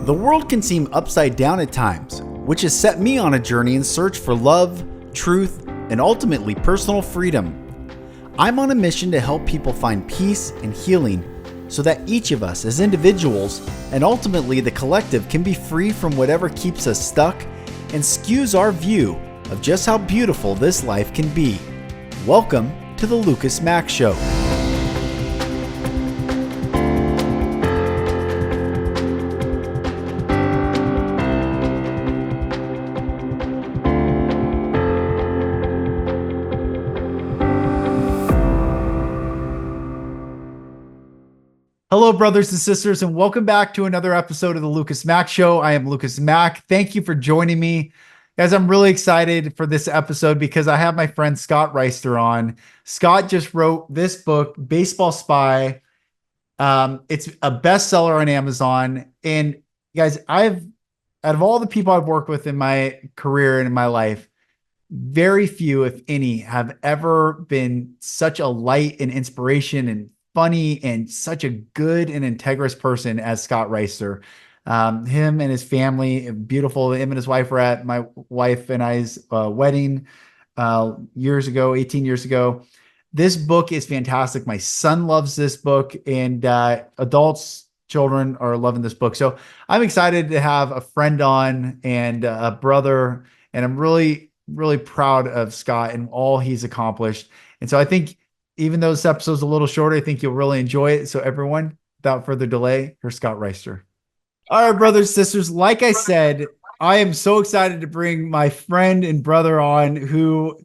The world can seem upside down at times, which has set me on a journey in search for love, truth, and ultimately personal freedom. I'm on a mission to help people find peace and healing so that each of us as individuals and ultimately the collective can be free from whatever keeps us stuck and skews our view of just how beautiful this life can be. Welcome to the Mack Show. Hello, brothers and sisters, and welcome back to another episode of the Mack Show. I am Mack. Thank you for joining me. Guys, I'm really excited for this episode because I have my friend Scott Reister on. Scott just wrote this book, Baseball Spy. It's a bestseller on Amazon. And guys, out of all the people I've worked with in my career and in my life, very few, if any, have ever been such a light and inspiration and funny and such a good and integrous person as Scott Reister. Him and his family, beautiful. Him and his wife were at my wife and I's wedding 18 years ago. This book is fantastic. My son loves this book, and adults, children are loving this book. So I'm excited to have a friend on and a brother, and I'm really, really proud of Scott and all he's accomplished. And so I think even though this episode's a little shorter, I think you'll really enjoy it. So everyone, without further delay, here's Scott Reister. All right, brothers, sisters, like I said, I am so excited to bring my friend and brother on who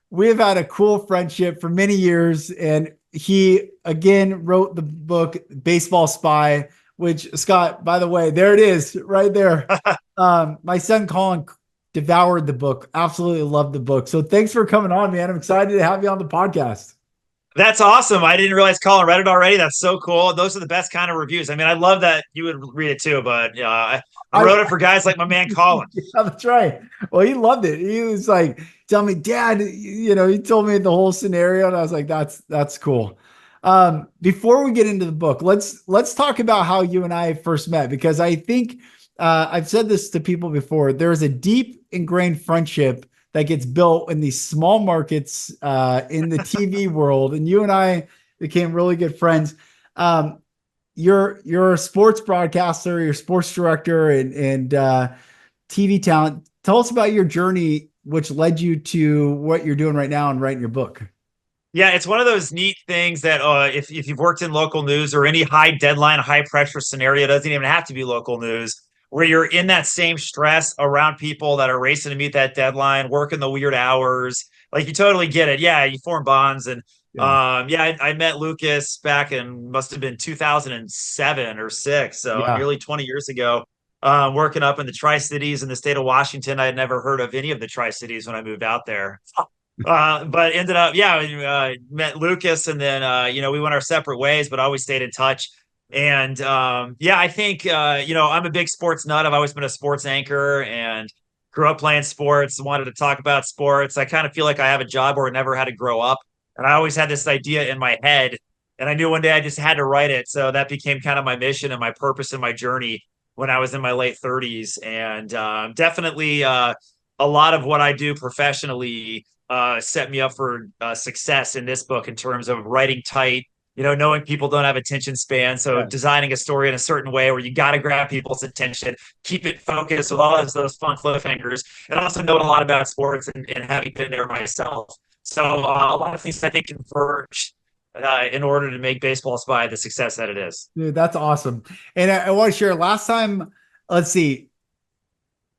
we have had a cool friendship for many years. And he, again, wrote the book, Baseball Spy, which, Scott, by the way, there it is right there. My son, Colin, devoured the book. Absolutely loved the book. So thanks for coming on, man. I'm excited to have you on the podcast. That's awesome. I didn't realize Colin read it already. That's so cool. Those are the best kind of reviews. I mean, I love that you would read it too, but I wrote it for guys like my man Colin. Yeah, that's right. Well, he loved it. He was like, tell me, Dad, he told me the whole scenario, and I was like, that's cool. Before we get into the book, let's talk about how you and I first met, because I think I've said this to people before. There's a deep ingrained friendship that gets built in these small markets in the TV world. And you and I became really good friends. You're a sports broadcaster, you're a sports director and TV talent. Tell us about your journey, which led you to what you're doing right now and writing your book. Yeah, it's one of those neat things that if you've worked in local news or any high deadline, high pressure scenario, it doesn't even have to be local news, where you're in that same stress around people that are racing to meet that deadline, working the weird hours. Like, you totally get it. Yeah, you form bonds. And I met Lucas back in, must have been 2007 or 6. So nearly 20 years ago, working up in the Tri-Cities in the state of Washington. I had never heard of any of the Tri-Cities when I moved out there. But ended up, met Lucas, and then, we went our separate ways, but always stayed in touch. And I think, I'm a big sports nut. I've always been a sports anchor and grew up playing sports, wanted to talk about sports. I kind of feel like I have a job where I never had to grow up. And I always had this idea in my head, and I knew one day I just had to write it. So that became kind of my mission and my purpose and my journey when I was in my late 30s. And definitely a lot of what I do professionally set me up for success in this book in terms of writing tight, knowing people don't have attention span. So designing a story in a certain way where you got to grab people's attention, keep it focused with all of those fun cliffhangers, and also knowing a lot about sports and having been there myself. So a lot of things I think converge in order to make Baseball Spy the success that it is. Dude, that's awesome. And I want to share, last time, let's see,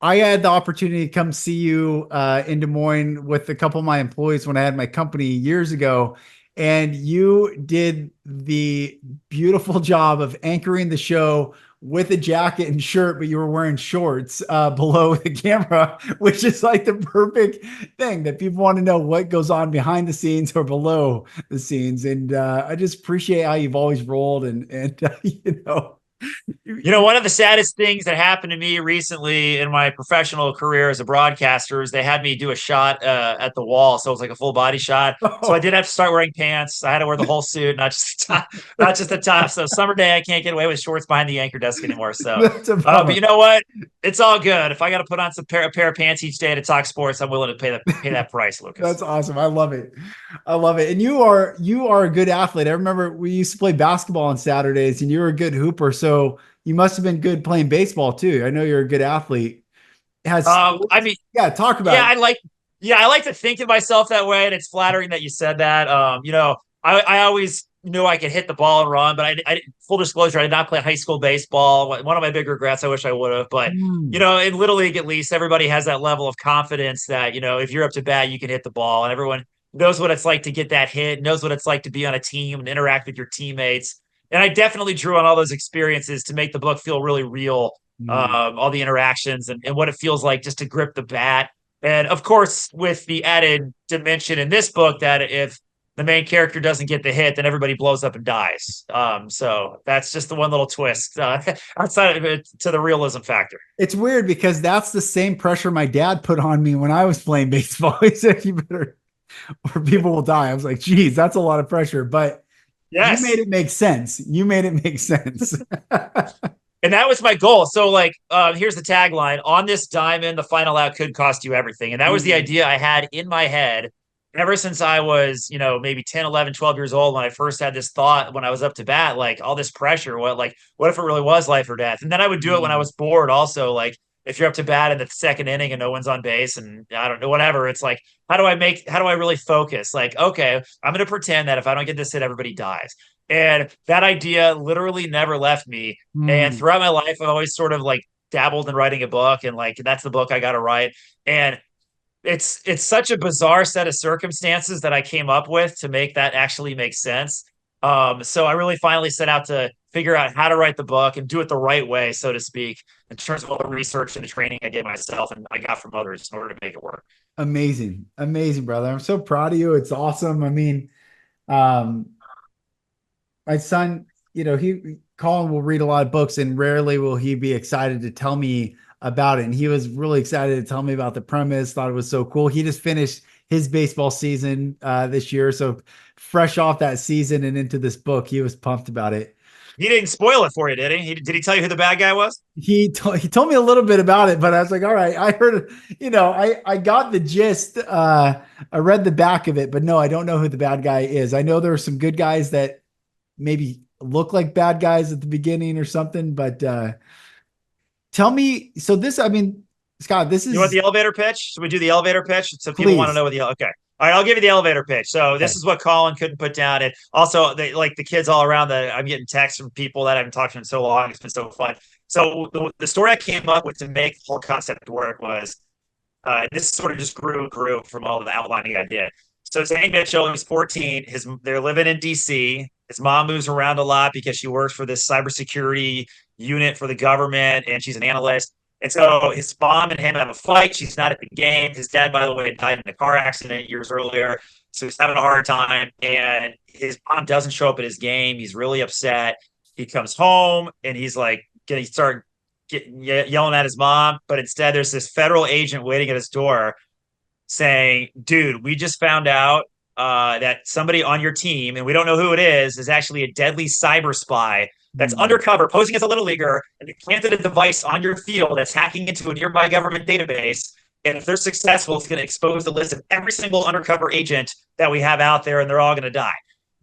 I had the opportunity to come see you in Des Moines with a couple of my employees when I had my company years ago. And you did the beautiful job of anchoring the show with a jacket and shirt, but you were wearing shorts below the camera, which is like the perfect thing that people want to know what goes on behind the scenes or below the scenes. And I just appreciate how you've always rolled and One of the saddest things that happened to me recently in my professional career as a broadcaster is they had me do a shot at the wall. So it was like a full body shot. So I Oh, did have to start wearing pants. I had to wear the whole suit, not just the top, not just the top. So summer day, I can't get away with shorts behind the anchor desk anymore. So, that's a but bummer. you know what? It's all good. If I got to put on a pair of pants each day to talk sports, I'm willing to pay that price, That's Lucas. awesome. I love it. I love it. And you are a good athlete. I remember we used to play basketball on Saturdays and you were a good hooper. So you must have been good playing baseball too. I know you're a good athlete. Has I sports, mean, yeah, talk yeah, about it. I like to think of myself that way, and it's flattering that you said that. I always knew I could hit the ball and run, but full disclosure, I did not play high school baseball. One of my big regrets, I wish I would have, but Hmm. in Little League at least, everybody has that level of confidence that, if you're up to bat, you can hit the ball, and everyone knows what it's like to get that hit, knows what it's like to be on a team and interact with your teammates. And I definitely drew on all those experiences to make the book feel really real. Hmm. All the interactions and what it feels like just to grip the bat, and of course, with the added dimension in this book that if the main character doesn't get the hit, then everybody blows up and dies. So that's just the one little twist outside of it to the realism factor. It's weird because that's the same pressure my dad put on me when I was playing baseball. He said, you better, or people will die. I was like, geez, that's a lot of pressure. But you made Yes. it make sense. You made it make sense. And that was my goal. So, like, here's the tagline: on this diamond, the final out could cost you everything. And that was the Mm. idea I had in my head ever since I was, maybe 10, 11, 12 years old when I first had this thought when I was up to bat, like all this pressure. What if it really was life or death? And then I would do it when I Mm. was bored also. Like, if you're up to bat in the second inning and no one's on base and I don't know, whatever, it's like, how do I really focus? Like, okay, I'm going to pretend that if I don't get this hit, everybody dies. And that idea literally never left me. And Mm. throughout my life, I've always sort of like dabbled in writing a book, and like that's the book I got to write. And it's such a bizarre set of circumstances that I came up with to make that actually make sense. So I really finally set out to figure out how to write the book and do it the right way, so to speak, in terms of all the research and the training I did myself and I got from others in order to make it work. Amazing. Amazing, brother. I'm so proud of you. It's awesome. I mean, um, my son, Colin will read a lot of books and rarely will he be excited to tell me about it. And he was really excited to tell me about the premise, thought it was so cool. He just finished his baseball season this year. So fresh off that season and into this book, he was pumped about it. He didn't spoil it for you, did he? Did he tell you who the bad guy was? He told me a little bit about it, but I was like, all right, I heard, I got the gist. I read the back of it, but no, I don't know who the bad guy is. I know there are some good guys that maybe look like bad guys at the beginning or something, but tell me, so this, I mean, Scott, this You want is, the elevator pitch? Should we do the elevator pitch? So people want to know please. what the okay. All right, I'll give you the elevator pitch. So Okay. this is what Colin couldn't put down. And also, they like the kids all around. I'm getting texts from people that I haven't talked to in so long. It's been so fun. So the story I came up with to make the whole concept work was this sort of just grew from all of the outlining I did. So Zane Mitchell, he's 14. They're living in DC. His mom moves around a lot because she works for this cybersecurity unit for the government, and she's an analyst. And so his mom and him have a fight. She's not at the game. His dad, by the way, died in a car accident years earlier. So he's having a hard time. And his mom doesn't show up at his game. He's really upset. He comes home and he's like, getting start yelling at his mom. But instead, there's this federal agent waiting at his door saying, dude, we just found out that somebody on your team, and we don't know who it is actually a deadly cyber spy that's Hmm. undercover, posing as a little leaguer, and they planted a device on your field that's hacking into a nearby government database. And if they're successful, it's going to expose the list of every single undercover agent that we have out there, and they're all going to die.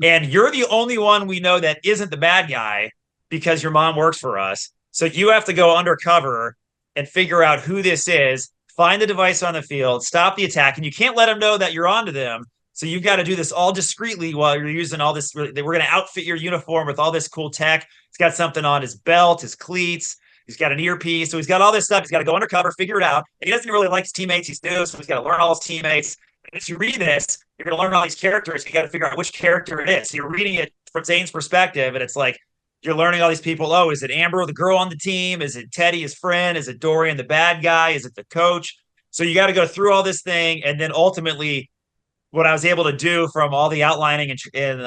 And you're the only one we know that isn't the bad guy because your mom works for us. So you have to go undercover and figure out who this is, find the device on the field, stop the attack, and you can't let them know that you're onto them. So you've got to do this all discreetly while you're using all this. We're going to outfit your uniform with all this cool tech. He's got something on his belt, his cleats. He's got an earpiece. So he's got all this stuff. He's got to go undercover, figure it out. And he doesn't really like his teammates. He's new, so he's got to learn all his teammates. And as you read this, you're going to learn all these characters. You got to figure out which character it is. So you're reading it from Zane's perspective, and it's like you're learning all these people. Oh, is it Amber, the girl on the team? Is it Teddy, his friend? Is it Dorian, the bad guy? Is it the coach? So you got to go through all this thing, and then ultimately, what I was able to do from all the outlining and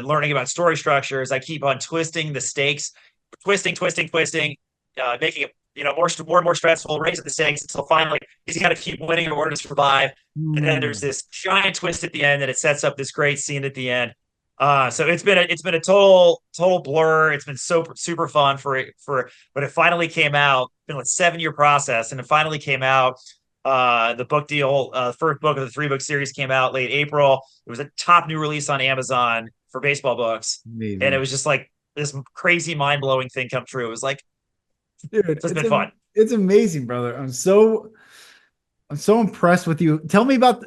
learning about story structure is I keep on twisting the stakes twisting, making it, more and more stressful, raising the stakes until finally he's got to keep winning in order to survive. And then there's this giant twist at the end, and it sets up this great scene at the end. So it's been a total blur. It's been super fun but it finally came out. It's been a 7-year process, and it finally came out. The book deal, first book of the 3-book series came out late April. It was a top new release on Amazon for baseball books, and it Amazing. was just like this crazy mind blowing thing come true. It was like Dude, it's been fun. it's amazing, brother. I'm so impressed with you. Talk about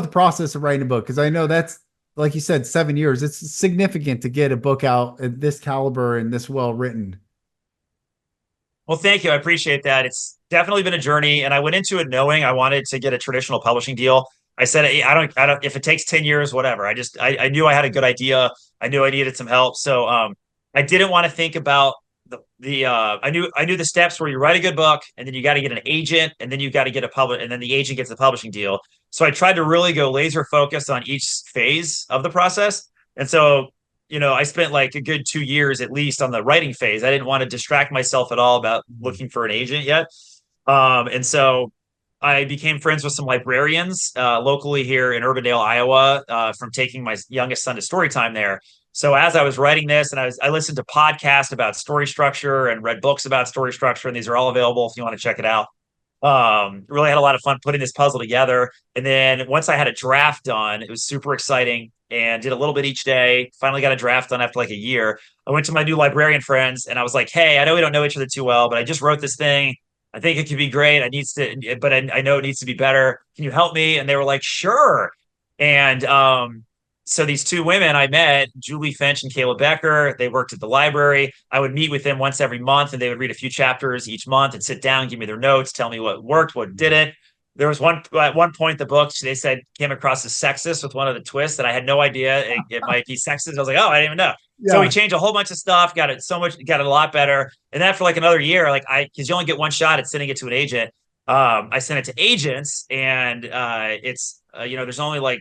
the process of writing a book, because I know that's, like you said, 7 years. It's significant to get a book out at this caliber and this well written. Well, thank you. I appreciate that. It's definitely been a journey, and I went into it knowing I wanted to get a traditional publishing deal. I said, "Hey, I don't, if it takes 10 years, whatever." I knew I had a good idea. I knew I needed some help. So, I didn't want to think about I knew the steps where you write a good book, and then you got to get an agent, and then you got to get a public, and then the agent gets the publishing deal. So I tried to really go laser focused on each phase of the process. And so, I spent like a good 2 years at least on the writing phase. I didn't want to distract myself at all about looking for an agent yet. And so I became friends with some librarians locally here in Urbandale, Iowa, from taking my youngest son to story time there. So as I was writing this, and I listened to podcasts about story structure and read books about story structure, and these are all available if you want to check it out. Really had a lot of fun putting this puzzle together. And then once I had a draft done, it was super exciting, and did a little bit each day. Finally got a draft done after like a year. I went to my new librarian friends and I was like, "Hey, I know we don't know each other too well, but I just wrote this thing. I think it could be great. I know it needs to be better. Can you help me?" And they were like, "Sure." And so these two women I met, Julie Finch and Kayla Becker, they worked at the library. I would meet with them once every month, and they would read a few chapters each month and sit down, give me their notes, tell me what worked, what didn't. There was at one point the book, they said, came across as sexist with one of the twists that I had no idea it might be sexist. I was like, "Oh, I didn't even know." So we Yeah. changed a whole bunch of stuff, got it a lot better. And then after like another year, because you only get one shot at sending it to an agent, I sent it to agents, and there's only like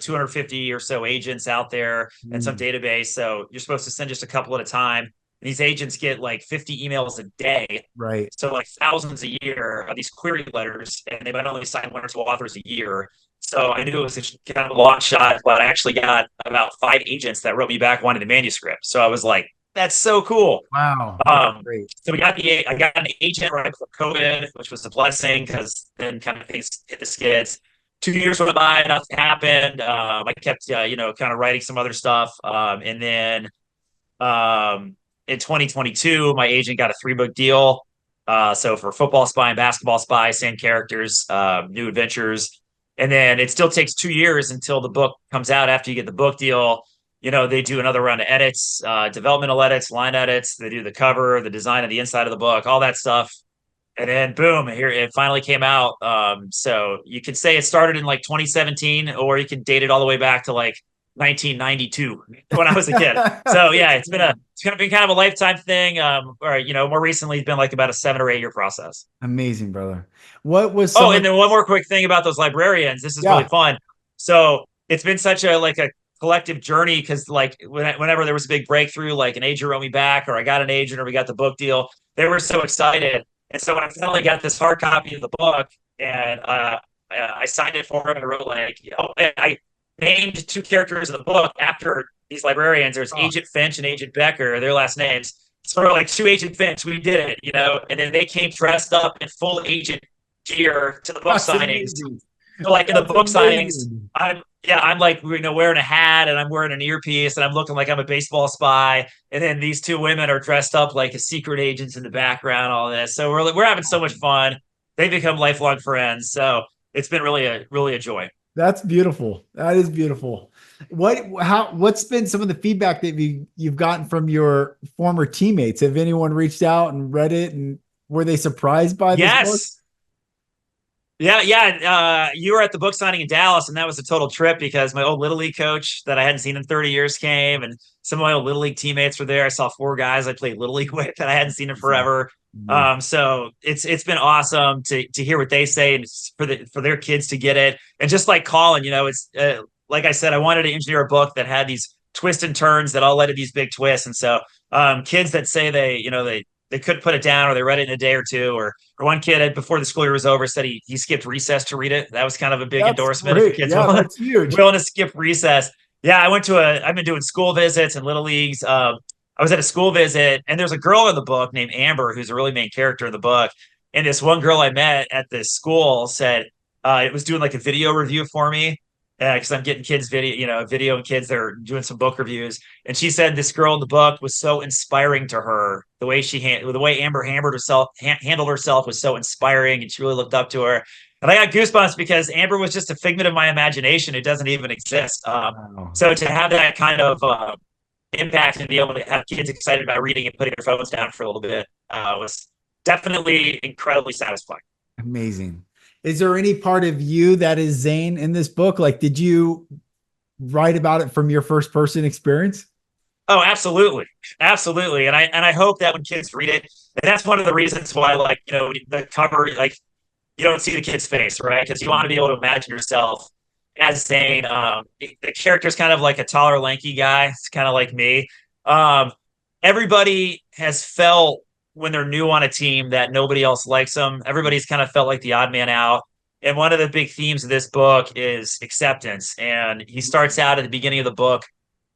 250 or so agents out there and some Mm, database, so you're supposed to send just a couple at a time. And these agents get like 50 emails a day, right. so like thousands a year of these query letters, and they might only sign 1 or 2 authors a year. So I knew it was kind of a long shot, but I actually got about 5 agents that wrote me back wanting the manuscript. So I was like, "That's so cool." Wow. That's Um, great. so I got an agent right before COVID, which was a blessing because then kind of things hit the skids. 2 years went by, nothing happened. I kept, kind of writing some other stuff. And then in 2022, my agent got a 3-book deal. So for Football Spy and Basketball Spy, same characters, new adventures. And then it still takes 2 years until the book comes out after you get the book deal. They do another round of edits, developmental edits, line edits. They do the cover, the design of the inside of the book, all that stuff. And then boom, here it finally came out. So you could say it started in like 2017, or you can date it all the way back to like 1992 when I was a kid. So yeah, it's kind of been kind of a lifetime thing. Or more recently, it's been like about a 7 or 8 year process. Amazing, brother. What was Oh, some of, and then one more quick thing about those librarians. This is really yeah. fun. So it's been such a collective journey, because like whenever there was a big breakthrough, like an agent wrote me back, or I got an agent, or we got the book deal, they were so excited. And so when I finally got this hard copy of the book, and I signed it for him, I wrote I named 2 characters of the book after these librarians. There's Oh, Agent Finch and Agent Becker, their last names. So we're like, "To Agent Finch, we did it. And then they came dressed up in full agent gear to the book that's signings. amazing. So like in the That's book signings, amazing. I'm like, wearing a hat, and I'm wearing an earpiece, and I'm looking like I'm a baseball spy. And then these 2 women are dressed up like a secret agents in the background, all this. So we're having so much fun. They become lifelong friends. So it's been really a joy. That's beautiful. That is beautiful. What's been some of the feedback that you've gotten from your former teammates? Have anyone reached out and read it, and were they surprised by this book? Yes. Yeah. You were at the book signing in Dallas, and that was a total trip because my old Little League coach that I hadn't seen in 30 years came, and some of my old Little League teammates were there. I saw 4 guys I played Little League with that I hadn't seen in forever. So it's been awesome to hear what they say, and for their kids to get it. And just like Colin, it's like I said, I wanted to engineer a book that had these twists and turns that all led to these big twists. And so kids that say they couldn't put it down or they read it in a day or two, or one kid before the school year was over said he skipped recess to read it. That was kind of a big That's endorsement if your great. kids Yeah, that's huge. willing to skip recess. Yeah, I've been doing school visits and little leagues. I was at a school visit and there's a girl in the book named Amber who's a really main character in the book. And this one girl I met at this school said it was doing like a video review for me because I'm getting kids video and kids that are doing some book reviews. And she said this girl in the book was so inspiring to her. The way the way Amber handled herself was so inspiring, and she really looked up to her. And I got goosebumps because Amber was just a figment of my imagination. It doesn't even exist. Wow. So to have that kind of impact and be able to have kids excited about reading and putting their phones down for a little bit was definitely incredibly satisfying. Amazing. Is there any part of you that is Zane in this book? Like, did you write about it from your first person experience? Oh, absolutely. Absolutely. And I hope that when kids read it, and that's one of the reasons why, like, the cover, like, you don't see the kid's face, right? Because you want to be able to imagine yourself as Zane. The character's kind of like a taller, lanky guy. It's kind of like me. Everybody has felt when they're new on a team that nobody else likes them. Everybody's kind of felt like the odd man out. And one of the big themes of this book is acceptance. And he starts out at the beginning of the book,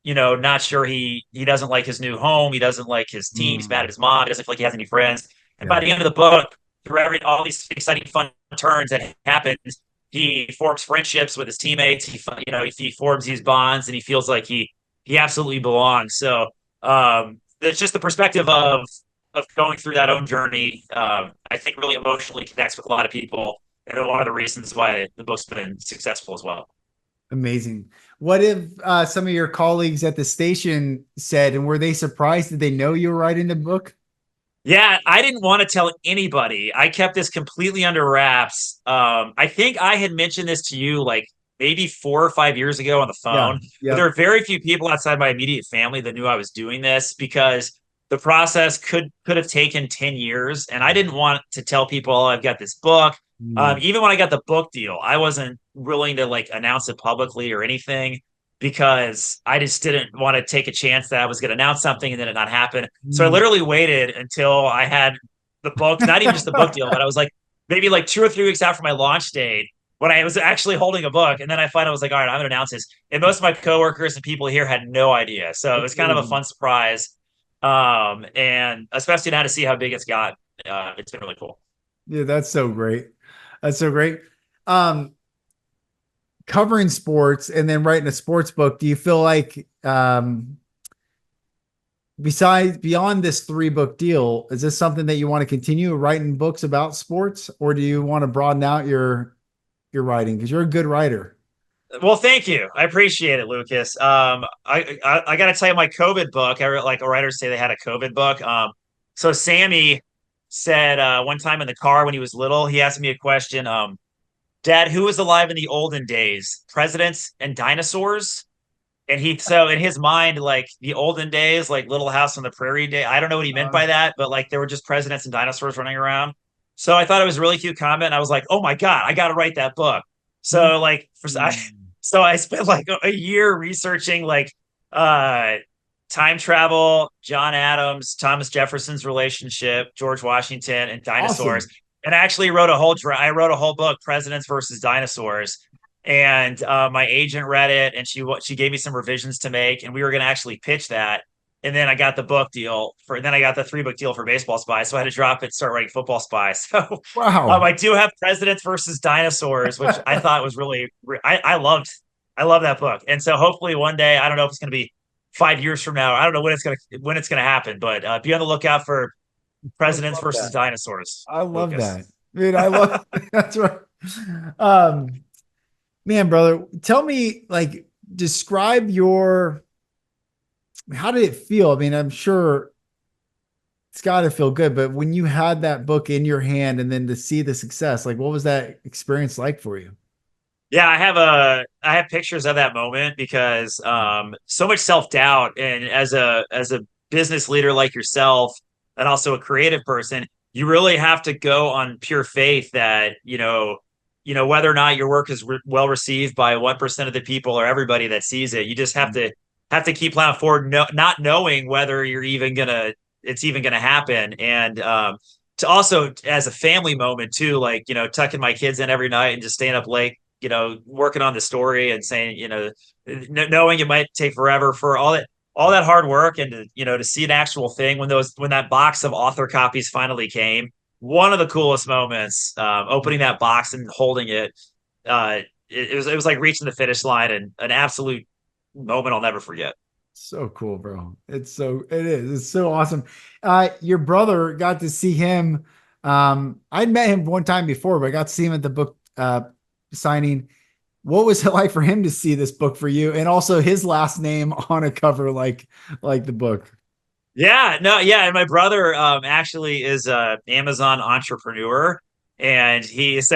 not sure he doesn't like his new home. He doesn't like his team. He's mad at his mom. He doesn't feel like he has any friends. And by the end of the book, through all these exciting, fun turns that happen, he forms friendships with his teammates. He forms these bonds, and he feels like he absolutely belongs. So it's just the perspective of going through that own journey. I think really emotionally connects with a lot of people, and one of the reasons why the book's been successful as well. Amazing. What if some of your colleagues at the station said, and were they surprised? Did they know you were writing the book? Yeah, I didn't want to tell anybody. I kept this completely under wraps. I think I had mentioned this to you like maybe 4 or 5 years ago on the phone. But there are very few people outside my immediate family that knew I was doing this because the process could have taken 10 years. And I didn't want to tell people, oh, I've got this book. Even when I got the book deal, I wasn't willing to like announce it publicly or anything because I just didn't want to take a chance that I was going to announce something and then it not happen. So I literally waited until I had the book, not even just the book deal, but I was like maybe like 2 or 3 weeks after my launch date when I was actually holding a book. And then I finally was like, all right, I'm going to announce this. And most of my coworkers and people here had no idea. So it was kind of a fun surprise. And especially now to see how big it's got. It's been really cool. Yeah, that's so great. That's so great. Covering sports and then writing a sports book, do you feel like beyond this 3-book deal, is this something that you want to continue writing books about sports, or do you want to broaden out your writing? Because you're a good writer. Well, thank you. I appreciate it, Lucas. I got to tell you, my COVID book, like writers say they had a COVID book. So Sammy said one time in the car when he was little, he asked me a question. Dad, who was alive in the olden days? Presidents and dinosaurs? So in his mind, like the olden days, like Little House on the Prairie day. I don't know what he meant by that, but like there were just presidents and dinosaurs running around. So I thought it was a really cute comment. And I was like, oh my God, I got to write that book. So like, so I spent like a year researching like time travel, John Adams, Thomas Jefferson's relationship, George Washington, and dinosaurs. Awesome. And I actually wrote I wrote a whole book, Presidents versus Dinosaurs. And my agent read it, and she gave me some revisions to make, and we were going to actually pitch that. And then I got the book deal and then I got the 3-book deal for Baseball Spy. So I had to drop it, start writing Football Spy. So Wow. I do have Presidents versus Dinosaurs, which I thought was really, I loved that book. And so hopefully one day, I don't know if it's going to be 5 years from now. I don't know when it's going to happen, but be on the lookout for Presidents versus Dinosaurs. I love Lucas. that. Dude, I love that's right. Man, brother, tell me, like, describe how did it feel? I mean, I'm sure it's got to feel good, but when you had that book in your hand and then to see the success, like, what was that experience like for you? Yeah, I have pictures of that moment because so much self-doubt, and as a business leader like yourself and also a creative person, you really have to go on pure faith that whether or not your work is well received by 1% of the people or everybody that sees it, you just have to have to keep plowing forward, not knowing whether it's even gonna happen. And to also as a family moment too, like, tucking my kids in every night and just staying up late, working on the story and saying, knowing it might take forever for all that hard work, and to see an actual thing when that box of author copies finally came. One of the coolest moments, opening that box and holding it. It was like reaching the finish line, and an absolute moment I'll never forget. So cool, bro. It's so awesome. Your brother, got to see him. I'd met him one time before, but I got to see him at the book signing. What was it like for him to see this book for you, and also his last name on a cover like the book? Yeah, no, yeah, and my brother actually is a Amazon entrepreneur, and he's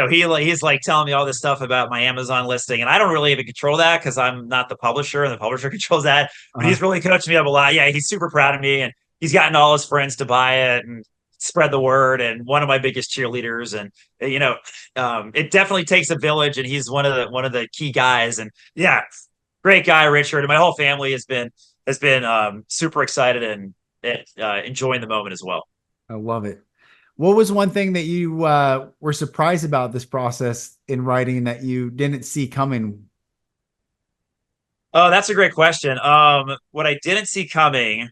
like telling me all this stuff about my Amazon listing, and I don't really even control that because I'm not the publisher, and the publisher controls that. But Uh-huh. he's really coaching me up a lot. Yeah, he's super proud of me, and he's gotten all his friends to buy it and spread the word. And one of my biggest cheerleaders, and it definitely takes a village, and he's one of the key guys. And yeah, great guy, Richard, and my whole family has been super excited and enjoying the moment as well. I love it. What was one thing that you were surprised about this process in writing that you didn't see coming? Oh, that's a great question. What I didn't see coming,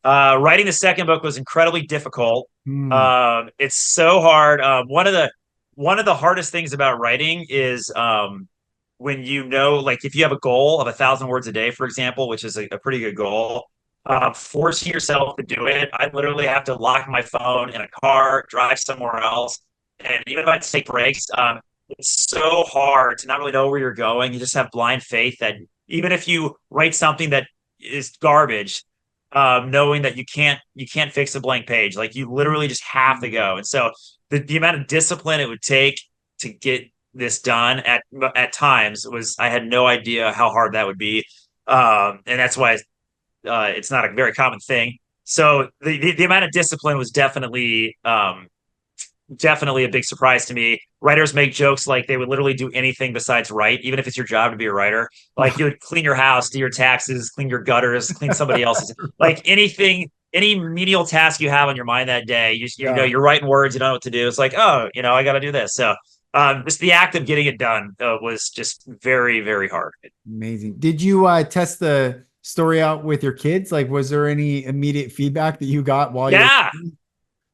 writing the second book was incredibly difficult. Hmm. It's so hard. One of the hardest things about writing is when like if you have a goal of 1,000 words a day, for example, which is a pretty good goal, forcing yourself to do it. I literally have to lock my phone in a car, drive somewhere else, and even if I take breaks, it's so hard to not really know where you're going. You just have blind faith that even if you write something that is garbage, knowing that you can't fix a blank page, like you literally just have to go. And so the amount of discipline it would take to get this done at times was I had no idea how hard that would be. And that's why it's not a very common thing. So the amount of discipline was definitely a big surprise to me. Writers make jokes like they would literally do anything besides write, even if it's your job to be a writer. Like you would clean your house, do your taxes, clean your gutters, clean somebody else's. Like anything, any menial task you have on your mind that day, Yeah, you're writing words, you don't know what to do. It's like, oh, I got to do this. So just the act of getting it done was just very, very hard. amazing. Did you test the story out with your kids? Like, was there any immediate feedback that you got while you were? Yeah,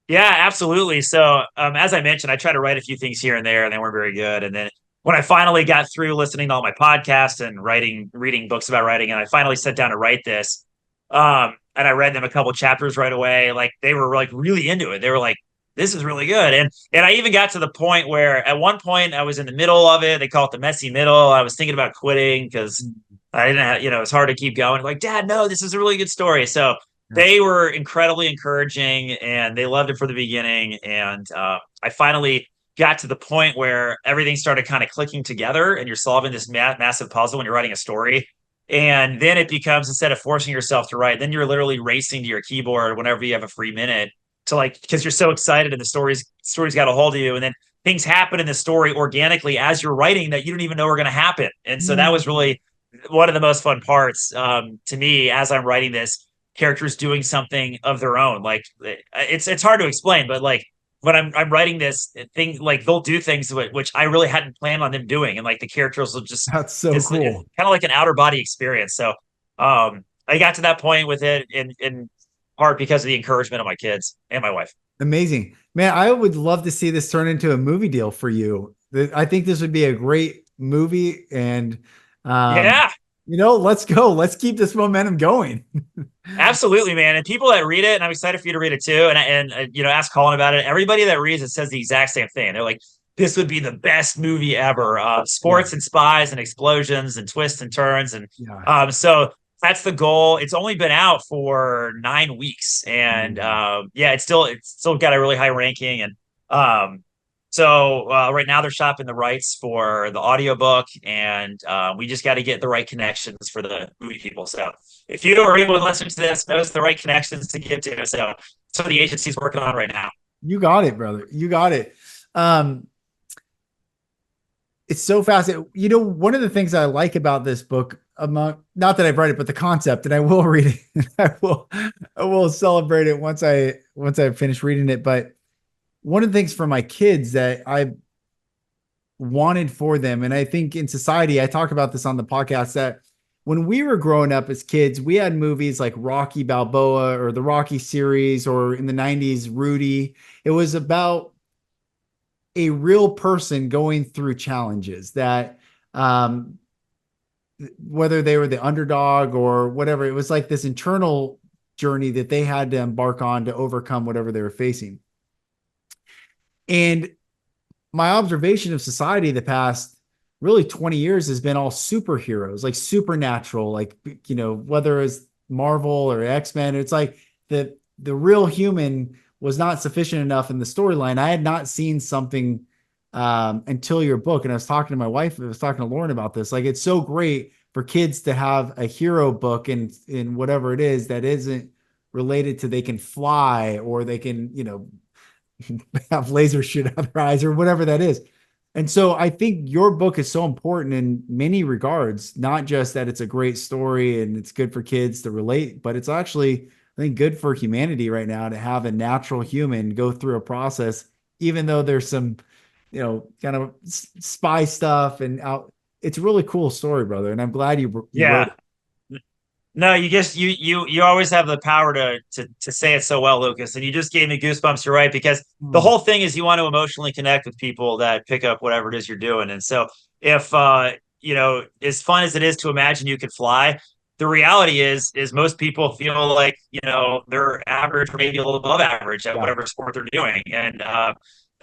yeah, absolutely. So, as I mentioned, I tried to write a few things here and there, and they weren't very good. And then when I finally got through listening to all my podcasts and reading books about writing, and I finally sat down to write this, and I read them a couple chapters right away, like they were like really into it. They were like, "This is really good." And I even got to the point where at one point I was in the middle of it. They call it the messy middle. I was thinking about quitting because I didn't have, it's hard to keep going. Like, Dad, no, this is a really good story. So they were incredibly encouraging and they loved it for the beginning. And I finally got to the point where everything started kind of clicking together and you're solving this massive puzzle when you're writing a story. And then it becomes, instead of forcing yourself to write, then you're literally racing to your keyboard whenever you have a free minute to, like, because you're so excited and the story's got a hold of you. And then things happen in the story organically as you're writing that you don't even know are going to happen. And so that was really one of the most fun parts to me as I'm writing this. Characters doing something of their own, like it's hard to explain, but like when I'm writing this thing, like they'll do things which I really hadn't planned on them doing, and like the characters will just That's so it's kind cool. of like an outer body experience. So I got to that point with it in part because of the encouragement of my kids and my wife. Amazing. Man, I would love to see this turn into a movie deal for you. I think this would be a great movie. And, um, Yeah, let's go. Let's keep this momentum going. absolutely, man. And people that read it, and I'm excited for you to read it too. And ask Colin about it. Everybody that reads it says the exact same thing. They're like, "This would be the best movie ever." Yeah. Sports and spies and explosions and twists and turns, and Yeah. so that's the goal. It's only been out for 9 weeks, and Amazing. yeah, it's still got a really high ranking. And so right now they're shopping the rights for the audiobook, and we just got to get the right connections for the movie people. So if you or anyone listening to this knows the right connections to give to, so some of the agency's working on right now. You got it, brother. You got it. Um, it's so fascinating. One of the things I like about this book, among, not that I've read it, but the concept, and I will read it. I will celebrate it once I finish reading it. But one of the things for my kids that I wanted for them, and I think in society, I talk about this on the podcast, that when we were growing up as kids, we had movies like Rocky Balboa or the Rocky series, or in the 90s, Rudy. It was about a real person going through challenges that, um, whether they were the underdog or whatever, it was like this internal journey that they had to embark on to overcome whatever they were facing. And my observation of society the past really 20 years has been all superheroes, like supernatural, like, whether it's Marvel or X-Men, it's like the real human was not sufficient enough in the storyline. I had not seen something until your book. And I was talking to my wife, I was talking to Lauren about this. Like, it's so great for kids to have a hero book in whatever it is that isn't related to they can fly or they can, have laser shoot out their eyes or whatever that is. And so I think your book is so important in many regards, not just that it's a great story and it's good for kids to relate, but it's actually, I think, good for humanity right now to have a natural human go through a process, even though there's some, kind of spy stuff and out. It's a really cool story, brother. And I'm glad you wrote Yeah. it. No, you always have the power to say it so well, Lucas. And you just gave me goosebumps. You're right, because the Hmm. whole thing is you want to emotionally connect with people that pick up whatever it is you're doing. And so if as fun as it is to imagine you could fly, the reality is most people feel like, they're average or maybe a little above average at Yeah. whatever sport they're doing. And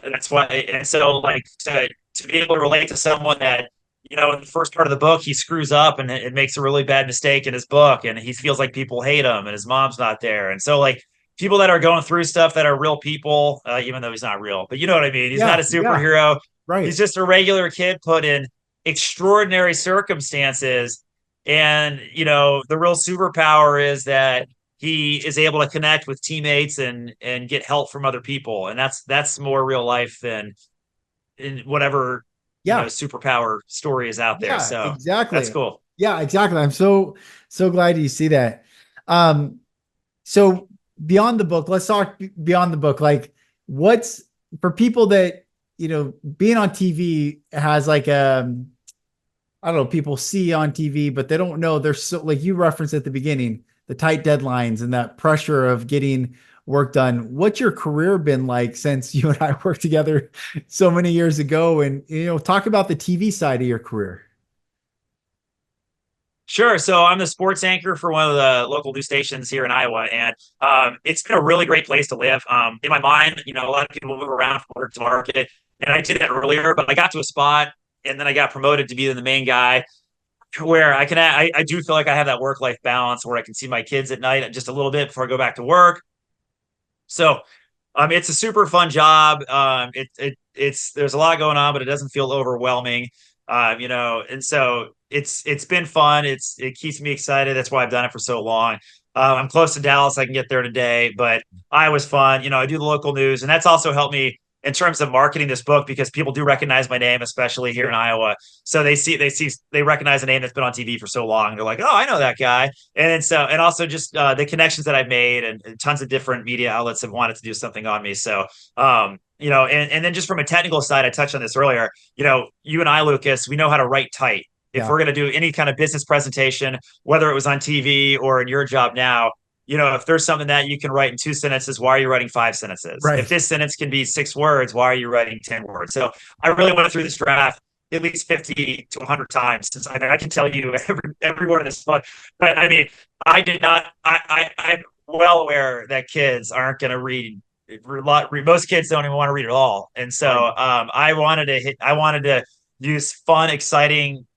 that's why, and so like to be able to relate to someone that, in the first part of the book, he screws up and it makes a really bad mistake in his book, and he feels like people hate him, and his mom's not there, and so like people that are going through stuff that are real people, even though he's not real, but you know what I mean. He's not Yeah. a Yeah. superhero. He's Right. just a regular kid put in extraordinary circumstances, and the real superpower is that he is able to connect with teammates and get help from other people, and that's more real life than in whatever Yeah. superpower story is out there. Yeah, So that's exactly. cool. Yeah, exactly. I'm so glad you see that. Um, so beyond the book, let's talk beyond the book. Like, what's for people that, being on TV has like, I don't know, people see on TV, but they don't know there's so, like you referenced at the beginning, the tight deadlines and that pressure of getting work done. What's your career been like since you and I worked together so many years ago? And, talk about the TV side of your career. Sure. So I'm the sports anchor for one of the local news stations here in Iowa, and it's been a really great place to live. In my mind, a lot of people move around from work to market, and I did that earlier, but I got to a spot, and then I got promoted to be the main guy, where I do feel like I have that work life balance where I can see my kids at night just a little bit before I go back to work. So it's a super fun job. It's there's a lot going on, but it doesn't feel overwhelming. And so it's been fun. It keeps me excited. That's why I've done it for so long. I'm close to Dallas. I can get there today, but Iowa's fun. I do the local news, and that's also helped me in terms of marketing this book because people do recognize my name, especially here in Iowa. So they recognize a name that's been on TV for so long. They're like, oh, I know that guy. And also just the connections that I've made, and tons of different media outlets have wanted to do something on me. So and then just from a technical side, I touched on this earlier. You and I, Lucas, we know how to write tight. If Yeah. we're going to do any kind of business presentation, whether it was on TV or in your job now, if there's something that you can write in 2 sentences, why are you writing 5 sentences? If Right. this sentence can be 6 words, why are you writing 10 words? So I really went through this draft at least 50 to 100 times since I can tell you every word of this book. But I mean, I did not, I'm well aware that kids aren't going to read. Most kids don't even want to read at all. And so Right. I wanted to use fun, exciting,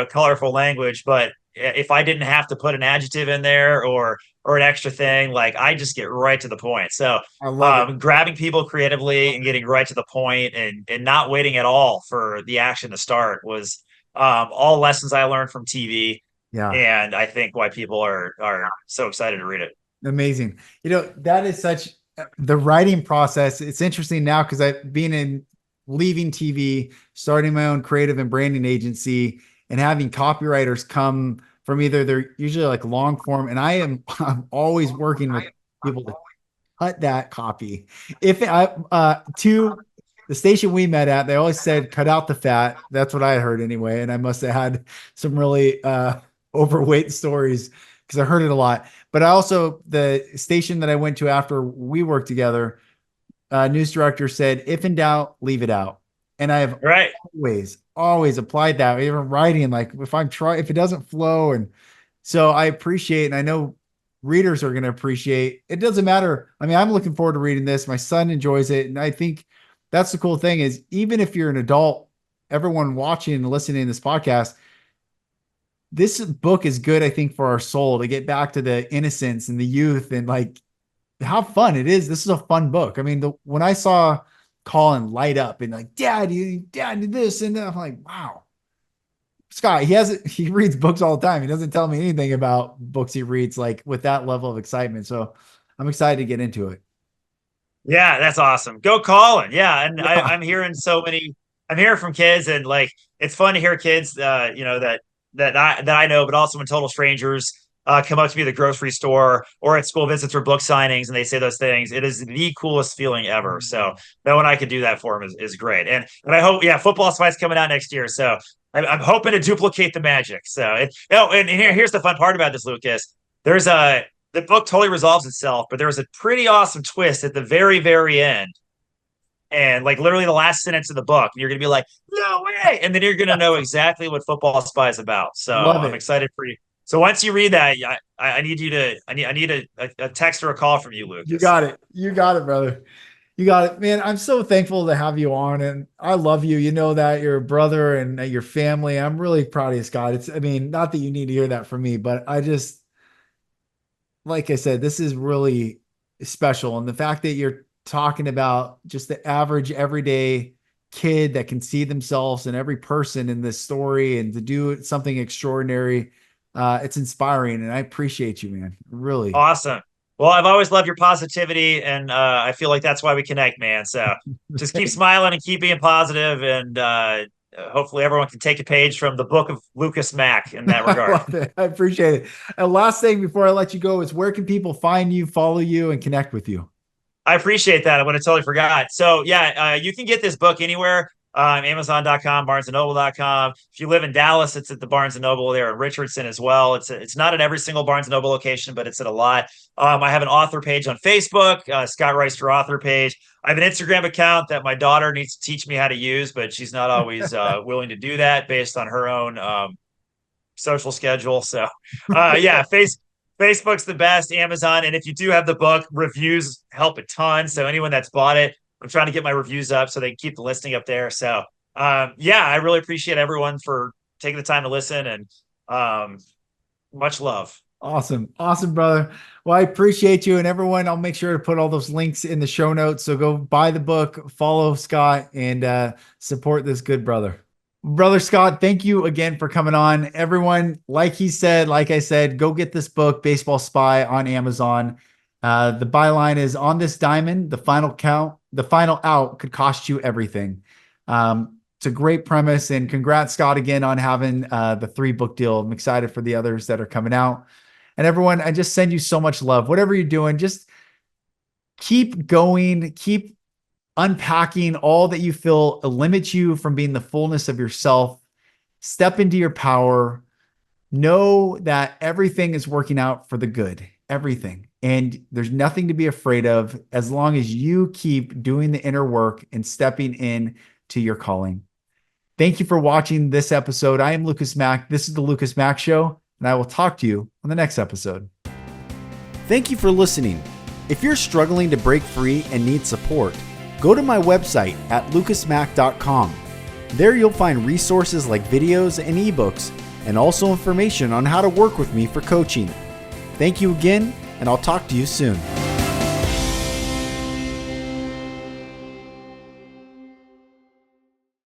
colorful language. But if I didn't have to put an adjective in there or an extra thing, like I just get right to the point. So I love it. grabbing people creatively and getting right to the point and not waiting at all for the action to start was all lessons I learned from TV. Yeah. And I think why people are so excited to read it. Amazing. That is such the writing process. It's interesting now because I've been in leaving TV, starting my own creative and branding agency, and having copywriters come from either they're usually like long form, and I'm always working with people to cut that copy. If I to the station we met at, they always said cut out the fat. That's what I heard anyway, and I must have had some really overweight stories because I heard it a lot. But I also, the station that I went to after we worked together, news director said, if in doubt, leave it out. And I have Right. always applied that. Even writing, like if it doesn't flow. And so I appreciate, and I know readers are going to appreciate, it doesn't matter. I mean, I'm looking forward to reading this. My son enjoys it. And I think that's the cool thing is, even if you're an adult, everyone watching and listening to this podcast, this book is good, I think, for our soul to get back to the innocence and the youth and like how fun it is. This is a fun book. I mean, when I saw Colin light up and like, Dad did this, and I'm like, wow. Scott, he reads books all the time. He doesn't tell me anything about books he reads like with that level of excitement. So I'm excited to get into it. Yeah, that's awesome. Go Colin. Yeah. And Yeah. I'm hearing from kids, and like it's fun to hear kids that I know, but also when total strangers come up to me at the grocery store or at school visits or book signings and they say those things. It is the coolest feeling ever. So that when I could do that for them is great. And I hope, yeah, football spice coming out next year. So I'm hoping to duplicate the magic. So and here's the fun part about this, Lucas. The book totally resolves itself, but there was a pretty awesome twist at the very, very end. And like literally the last sentence of the book, you're going to be like, no way. And then you're going to know exactly what Football Spy is about. So Love I'm it. excited for you. So once you read that, I need you to, I need a text or a call from you, You Lucas. got it. You got it, brother. You got it, man. I'm so thankful to have you on, and I love you. You know that you're a brother and your family. I'm really proud of you, Scott. I mean, not that you need to hear that from me, but like I said, this is really special. And the fact that you're talking about just the average everyday kid that can see themselves in every person in this story and to do something extraordinary, it's inspiring. And I appreciate you, man. Really. Awesome. Well, I've always loved your positivity, and I feel like that's why we connect, man. So just keep smiling and keep being positive, and hopefully everyone can take a page from the book of Lucas Mack in that I regard. love it. I appreciate it. And last thing before I let you go is, where can people find you, follow you, and connect with you? I appreciate that. I would have totally forgot. So yeah, you can get this book anywhere. Amazon.com, BarnesandNoble.com. If you live in Dallas, it's at the Barnes and Noble there in Richardson as well. It's not at every single Barnes and Noble location, but it's at a lot. I have an author page on Facebook, Scott Reister author page. I have an Instagram account that my daughter needs to teach me how to use, but she's not always willing to do that based on her own social schedule. So yeah, Facebook's the best, Amazon. And if you do have the book, reviews help a ton. So anyone that's bought it, I'm trying to get my reviews up so they can keep the listing up there. So yeah, I really appreciate everyone for taking the time to listen, and much love. Awesome. Awesome, brother. Well, I appreciate you, and everyone. I'll make sure to put all those links in the show notes. So go buy the book, follow Scott, and support this good brother. Brother Scott, thank you again for coming on. Everyone, like I said, go get this book, Baseball Spy, on Amazon. The byline is, on this diamond, the final out could cost you everything. It's a great premise, and congrats, Scott, again on having the 3-book deal. I'm excited for the others that are coming out. And everyone, I just send you so much love. Whatever you're doing, just keep going, keep unpacking all that you feel limits you from being the fullness of yourself. Step into your power. Know that everything is working out for the good, everything. And there's nothing to be afraid of as long as you keep doing the inner work and stepping in to your calling. Thank you for watching this episode. I am Lucas Mack. This is the Lucas Mack Show, and I will talk to you on the next episode. Thank you for listening. If you're struggling to break free and need support, go to my website at lucasmack.com. There you'll find resources like videos and ebooks, and also information on how to work with me for coaching. Thank you again, and I'll talk to you soon.